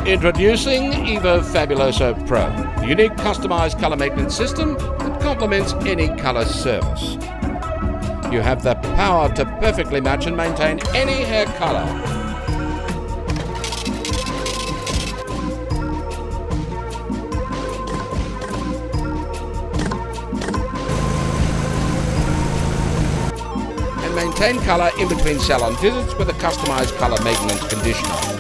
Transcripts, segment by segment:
Introducing Evo Fabuloso Pro, the unique customized color maintenance system that complements any color service. You have the power to perfectly match and maintain any hair color. And maintain color in between salon visits with a customized color maintenance conditioner.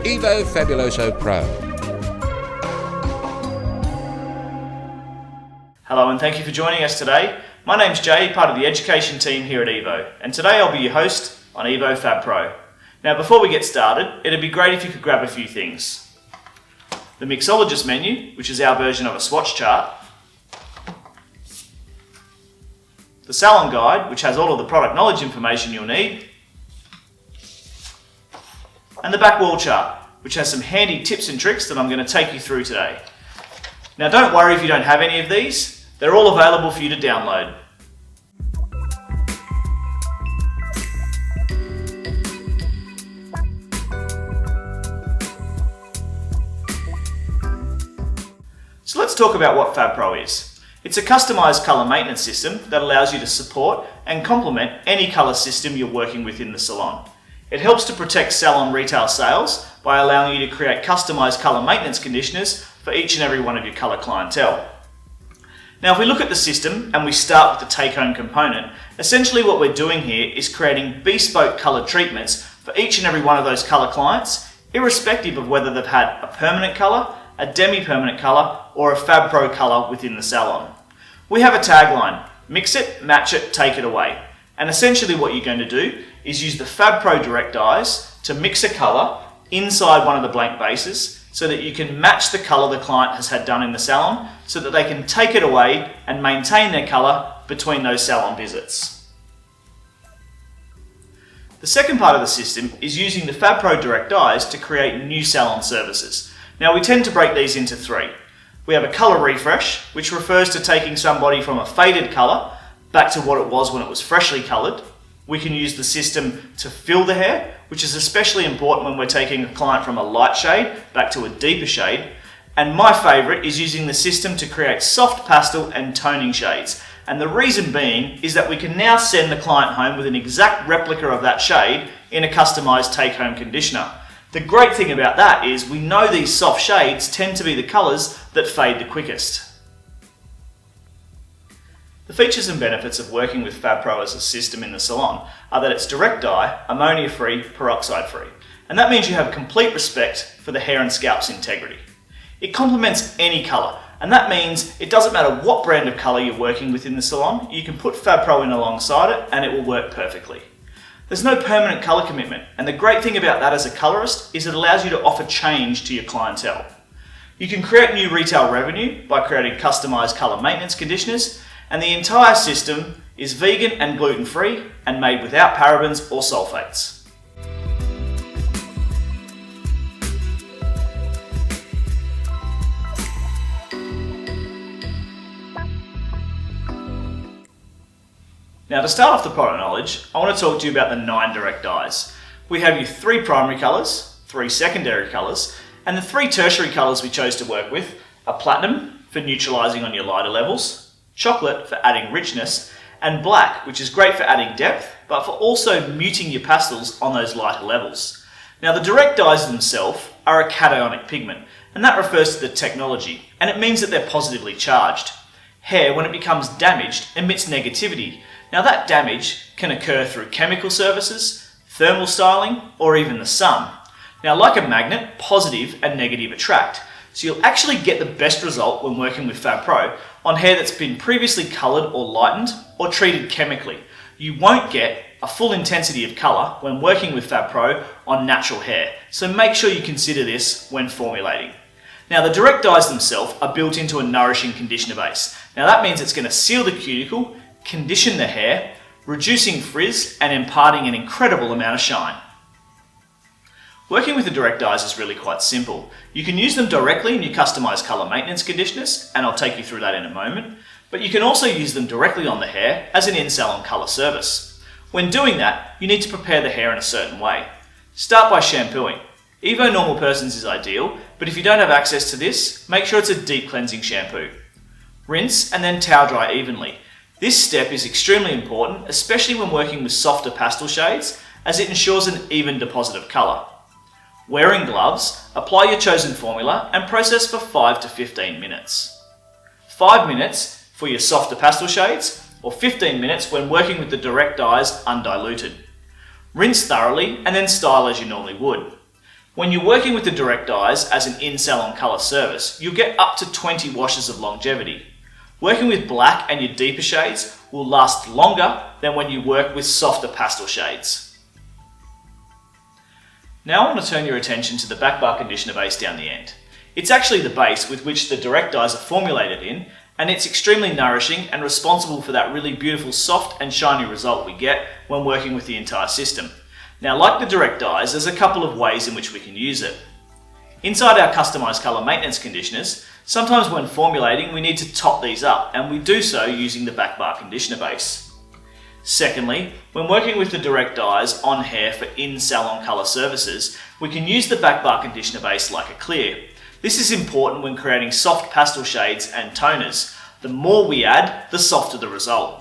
Evo Fabuloso Pro. Hello and thank you for joining us today. My name's Jay, part of the education team here at Evo, and today I'll be your host on Evo Fab Pro. Now before we get started, it'd be great if you could grab a few things. The mixologist menu, which is our version of a swatch chart. The salon guide, which has all of the product knowledge information you'll need. And the back wall chart, which has some handy tips and tricks that I'm going to take you through today. Now don't worry if you don't have any of these, they're all available for you to download. So let's talk about what Fab Pro is. It's a customized color maintenance system that allows you to support and complement any color system you're working with in the salon. It helps to protect salon retail sales by allowing you to create customized color maintenance conditioners for each and every one of your color clientele. Now if we look at the system and we start with the take-home component, essentially what we're doing here is creating bespoke color treatments for each and every one of those color clients, irrespective of whether they've had a permanent color, a demi-permanent color, or a Fab Pro color within the salon. We have a tagline: mix it, match it, take it away. And essentially what you're going to do is use the Fab Pro direct dyes to mix a colour inside one of the blank bases so that you can match the colour the client has had done in the salon so that they can take it away and maintain their colour between those salon visits. The second part of the system is using the Fab Pro direct dyes to create new salon services. Now we tend to break these into three. We have a colour refresh, which refers to taking somebody from a faded colour back to what it was when it was freshly coloured. We can use the system to fill the hair, which is especially important when we're taking a client from a light shade back to a deeper shade. And my favourite is using the system to create soft pastel and toning shades. And the reason being is that we can now send the client home with an exact replica of that shade in a customised take-home conditioner. The great thing about that is we know these soft shades tend to be the colours that fade the quickest. The features and benefits of working with Fab Pro as a system in the salon are that it's direct dye, ammonia-free, peroxide-free. And that means you have complete respect for the hair and scalp's integrity. It complements any colour, and that means it doesn't matter what brand of colour you're working with in the salon, you can put Fab Pro in alongside it and it will work perfectly. There's no permanent colour commitment, and the great thing about that as a colourist is it allows you to offer change to your clientele. You can create new retail revenue by creating customised colour maintenance conditioners, and the entire system is vegan and gluten-free and made without parabens or sulfates. Now to start off the product knowledge, I want to talk to you about the 9 direct dyes. We have your 3 primary colours, 3 secondary colours, and the 3 tertiary colours we chose to work with are platinum for neutralising on your lighter levels, chocolate for adding richness, and black, which is great for adding depth, but for also muting your pastels on those lighter levels. Now the direct dyes themselves are a cationic pigment, and that refers to the technology, and it means that they're positively charged. Hair, when it becomes damaged, emits negativity. Now that damage can occur through chemical services, thermal styling, or even the sun. Now like a magnet, positive and negative attract. So you'll actually get the best result when working with Fab Pro on hair that's been previously coloured or lightened or treated chemically. You won't get a full intensity of colour when working with Fab Pro on natural hair, so make sure you consider this when formulating. Now the direct dyes themselves are built into a nourishing conditioner base. Now that means it's going to seal the cuticle, condition the hair, reducing frizz and imparting an incredible amount of shine. Working with the direct dyes is really quite simple. You can use them directly in your customised colour maintenance conditioners, and I'll take you through that in a moment, but you can also use them directly on the hair as an in-salon colour service. When doing that, you need to prepare the hair in a certain way. Start by shampooing. Evo Normal Persons is ideal, but if you don't have access to this, make sure it's a deep cleansing shampoo. Rinse and then towel dry evenly. This step is extremely important, especially when working with softer pastel shades, as it ensures an even deposit of colour. Wearing gloves, apply your chosen formula and process for 5 to 15 minutes. 5 minutes for your softer pastel shades, or 15 minutes when working with the direct dyes undiluted. Rinse thoroughly and then style as you normally would. When you're working with the direct dyes as an in-salon colour service, you'll get up to 20 washes of longevity. Working with black and your deeper shades will last longer than when you work with softer pastel shades. Now I want to turn your attention to the back bar conditioner base down the end. It's actually the base with which the direct dyes are formulated in, and it's extremely nourishing and responsible for that really beautiful soft and shiny result we get when working with the entire system. Now, like the direct dyes, there's a couple of ways in which we can use it. Inside our customised colour maintenance conditioners, sometimes when formulating we need to top these up, and we do so using the back bar conditioner base. Secondly, when working with the direct dyes on hair for in-salon colour services, we can use the back bar conditioner base like a clear. This is important when creating soft pastel shades and toners. The more we add, the softer the result.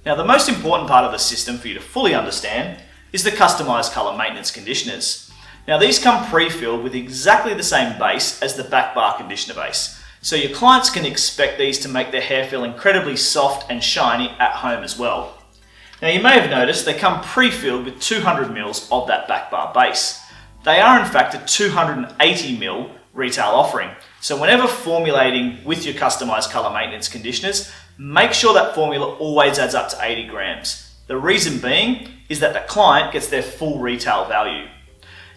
Now, the most important part of the system for you to fully understand is the customised colour maintenance conditioners. Now, these come pre-filled with exactly the same base as the back bar conditioner base, so your clients can expect these to make their hair feel incredibly soft and shiny at home as well. Now, you may have noticed they come pre-filled with 200ml of that back bar base. They are in fact a 280ml retail offering, so whenever formulating with your customised colour maintenance conditioners, make sure that formula always adds up to 80 grams. The reason being is that the client gets their full retail value.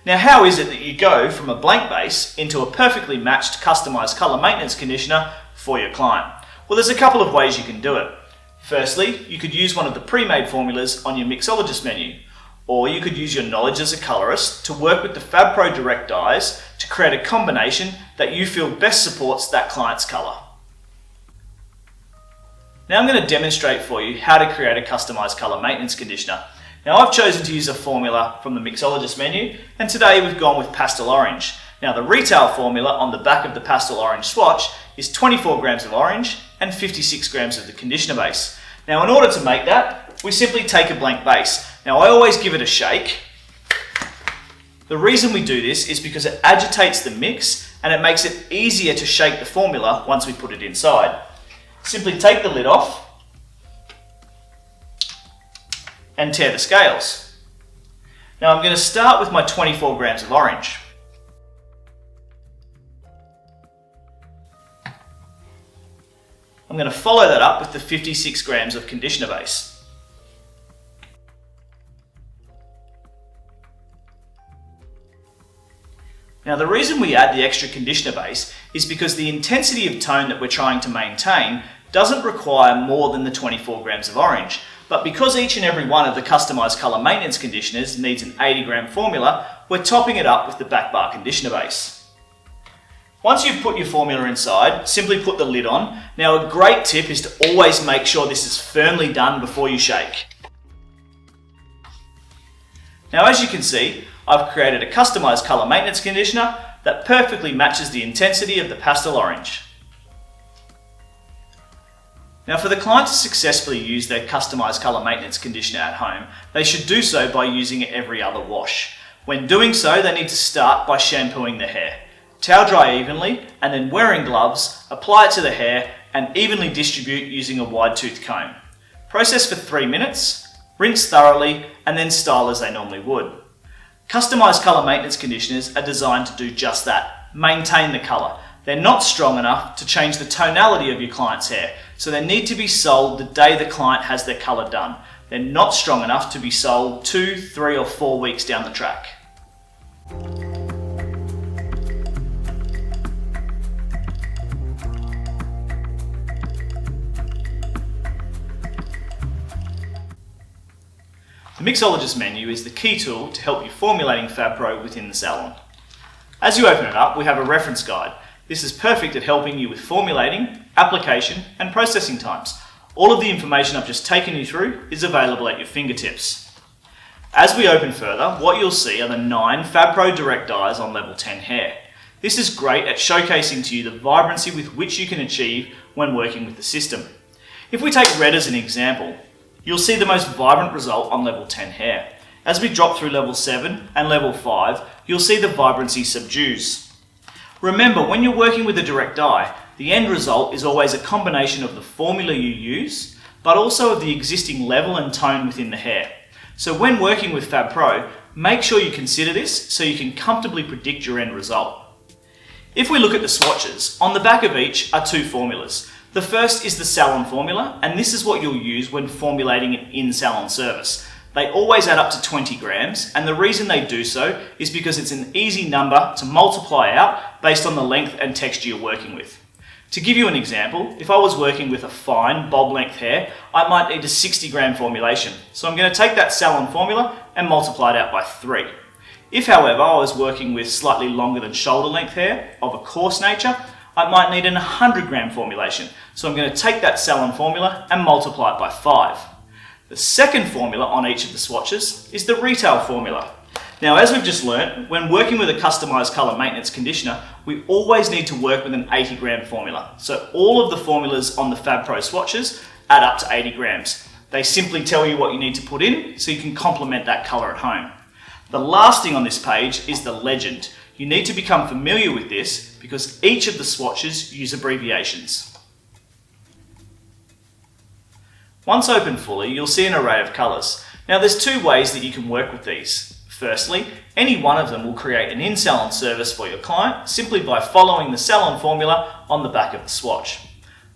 Now, how is it that you go from a blank base into a perfectly matched customised colour maintenance conditioner for your client? Well, there's a couple of ways you can do it. Firstly, you could use one of the pre-made formulas on your mixologist menu, or you could use your knowledge as a colourist to work with the FabPro Direct Dyes to create a combination that you feel best supports that client's colour. Now I'm going to demonstrate for you how to create a customised colour maintenance conditioner. Now, I've chosen to use a formula from the mixologist menu, and today we've gone with pastel orange. Now, the retail formula on the back of the pastel orange swatch is 24 grams of orange and 56 grams of the conditioner base. Now, in order to make that, we simply take a blank base. Now, I always give it a shake. The reason we do this is because it agitates the mix and it makes it easier to shake the formula once we put it inside. Simply take the lid off and tear the scales. Now I'm going to start with my 24 grams of orange. I'm going to follow that up with the 56 grams of conditioner base. Now, the reason we add the extra conditioner base is because the intensity of tone that we're trying to maintain doesn't require more than the 24 grams of orange. But because each and every one of the customised colour maintenance conditioners needs an 80 gram formula, we're topping it up with the back bar conditioner base. Once you've put your formula inside, simply put the lid on. Now, a great tip is to always make sure this is firmly done before you shake. Now, as you can see, I've created a customised colour maintenance conditioner that perfectly matches the intensity of the pastel orange. Now, for the client to successfully use their customised colour maintenance conditioner at home, they should do so by using it every other wash. When doing so, they need to start by shampooing the hair. Towel dry evenly, and then wearing gloves, apply it to the hair and evenly distribute using a wide tooth comb. Process for 3 minutes, rinse thoroughly, and then style as they normally would. Customised colour maintenance conditioners are designed to do just that, maintain the colour. They're not strong enough to change the tonality of your client's hair, so they need to be sold the day the client has their colour done. They're not strong enough to be sold 2, 3 or 4 weeks down the track. The mixologist menu is the key tool to help you formulating FabPro within the salon. As you open it up, we have a reference guide. This is perfect at helping you with formulating, application and processing times. All of the information I've just taken you through is available at your fingertips. As we open further, what you'll see are the 9 FabPro Direct Dyes on level 10 hair. This is great at showcasing to you the vibrancy with which you can achieve when working with the system. If we take red as an example, you'll see the most vibrant result on level 10 hair. As we drop through level 7 and level 5, you'll see the vibrancy subdues. Remember, when you're working with a direct dye, the end result is always a combination of the formula you use, but also of the existing level and tone within the hair. So when working with FabPro, make sure you consider this so you can comfortably predict your end result. If we look at the swatches, on the back of each are 2 formulas. The first is the salon formula, and this is what you'll use when formulating an in-salon service. They always add up to 20 grams, and the reason they do so is because it's an easy number to multiply out based on the length and texture you're working with. To give you an example, if I was working with a fine bob length hair, I might need a 60 gram formulation. So I'm going to take that salon formula and multiply it out by 3. If, however, I was working with slightly longer than shoulder length hair of a coarse nature, I might need an 100 gram formulation. So I'm going to take that salon formula and multiply it by 5. The second formula on each of the swatches is the retail formula. Now, as we've just learnt, when working with a customised colour maintenance conditioner, we always need to work with an 80 gram formula. So all of the formulas on the FabPro swatches add up to 80 grams. They simply tell you what you need to put in so you can complement that colour at home. The last thing on this page is the legend. You need to become familiar with this because each of the swatches use abbreviations. Once opened fully, you'll see an array of colours. Now, there's 2 ways that you can work with these. Firstly, any one of them will create an in-salon service for your client simply by following the salon formula on the back of the swatch.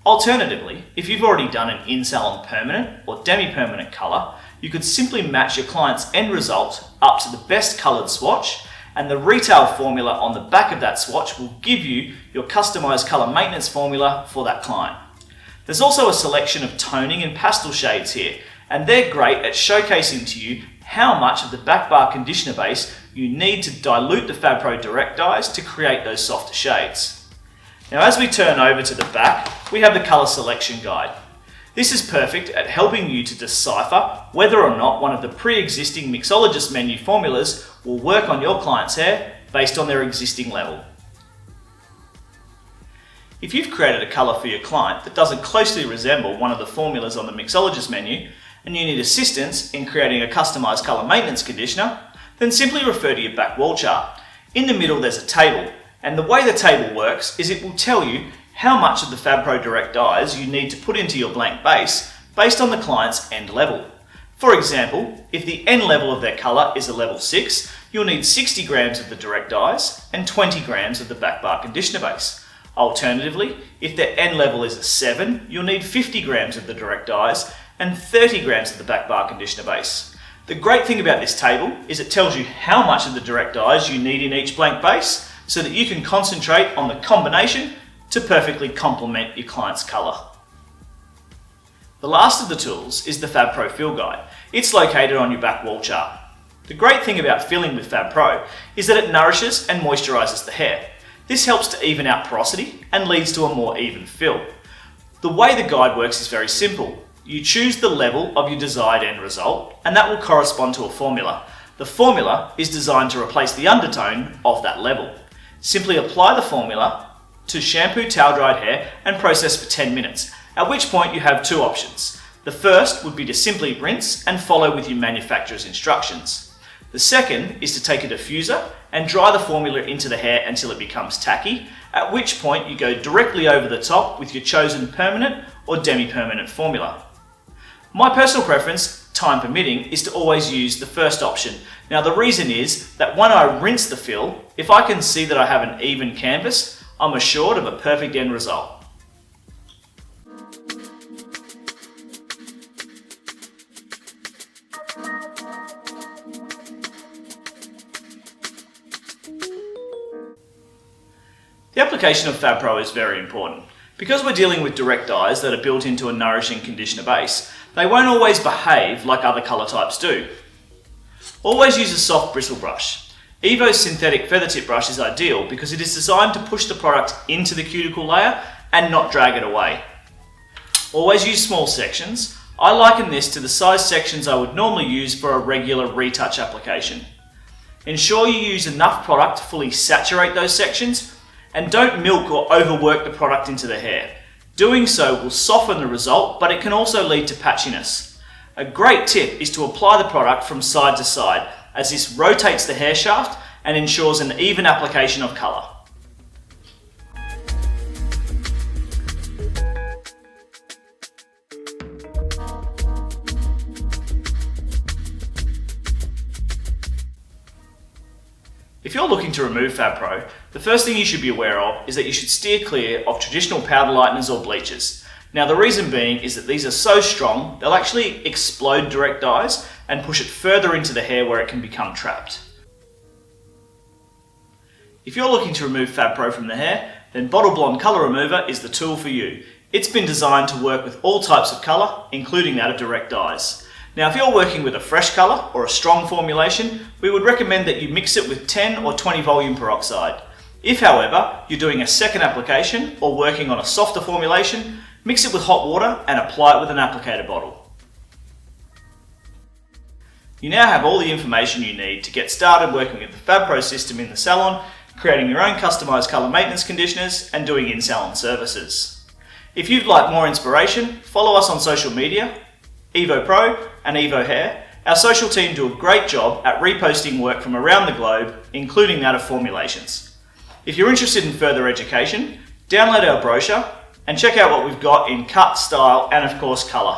Alternatively, if you've already done an in-salon permanent or demi-permanent colour, you could simply match your client's end result up to the best coloured swatch, and the retail formula on the back of that swatch will give you your customised colour maintenance formula for that client. There's also a selection of toning and pastel shades here, and they're great at showcasing to you how much of the back bar conditioner base you need to dilute the FabPro Direct Dyes to create those softer shades. Now, as we turn over to the back, we have the colour selection guide. This is perfect at helping you to decipher whether or not one of the pre-existing mixologist menu formulas will work on your client's hair based on their existing level. If you've created a colour for your client that doesn't closely resemble one of the formulas on the mixologist menu, and you need assistance in creating a customised colour maintenance conditioner, then simply refer to your back wall chart. In the middle there's a table, and the way the table works is it will tell you how much of the FabPro Direct Dyes you need to put into your blank base based on the client's end level. For example, if the end level of their colour is a level 6, you'll need 60 grams of the Direct Dyes and 20 grams of the back bar conditioner base. Alternatively, if their end level is a 7, you'll need 50 grams of the Direct Dyes and 30 grams of the back bar conditioner base. The great thing about this table is it tells you how much of the Direct Dyes you need in each blank base so that you can concentrate on the combination to perfectly complement your client's colour. The last of the tools is the FabPro Fill Guide. It's located on your back wall chart. The great thing about filling with FabPro is that it nourishes and moisturises the hair. This helps to even out porosity and leads to a more even fill. The way the guide works is very simple. You choose the level of your desired end result, and that will correspond to a formula. The formula is designed to replace the undertone of that level. Simply apply the formula to shampoo towel-dried hair and process for 10 minutes, at which point you have 2 options. The first would be to simply rinse and follow with your manufacturer's instructions. The second is to take a diffuser and dry the formula into the hair until it becomes tacky, at which point you go directly over the top with your chosen permanent or demi-permanent formula. My personal preference, time permitting, is to always use the first option. Now, the reason is that when I rinse the fill, if I can see that I have an even canvas, I'm assured of a perfect end result. The application of FabPro is very important. Because we're dealing with direct dyes that are built into a nourishing conditioner base, they won't always behave like other colour types do. Always use a soft bristle brush. Evo's synthetic feather tip brush is ideal because it is designed to push the product into the cuticle layer and not drag it away. Always use small sections. I liken this to the size sections I would normally use for a regular retouch application. Ensure you use enough product to fully saturate those sections, and don't milk or overwork the product into the hair. Doing so will soften the result, but it can also lead to patchiness. A great tip is to apply the product from side to side, as this rotates the hair shaft and ensures an even application of colour. If you're looking to remove FabPro, the first thing you should be aware of is that you should steer clear of traditional powder lighteners or bleachers. Now the reason being is that these are so strong, they'll actually explode direct dyes and push it further into the hair where it can become trapped. If you're looking to remove FabPro from the hair, then Bottle Blonde Colour Remover is the tool for you. It's been designed to work with all types of colour, including that of direct dyes. Now if you're working with a fresh colour or a strong formulation, we would recommend that you mix it with 10 or 20 volume peroxide. If however, you're doing a second application or working on a softer formulation, mix it with hot water and apply it with an applicator bottle. You now have all the information you need to get started working with the FabPro system in the salon, creating your own customised colour maintenance conditioners and doing in-salon services. If you'd like more inspiration, follow us on social media, Evo Pro and Evo Hair. Our social team do a great job at reposting work from around the globe, including that of formulations. If you're interested in further education, download our brochure and check out what we've got in cut, style and of course colour.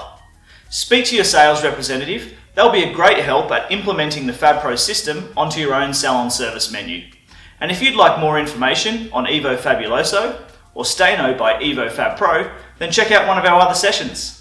Speak to your sales representative, they'll be a great help at implementing the FabPro system onto your own salon service menu. And if you'd like more information on Evo Fabuloso or Stano by Evo Fab Pro, then check out one of our other sessions.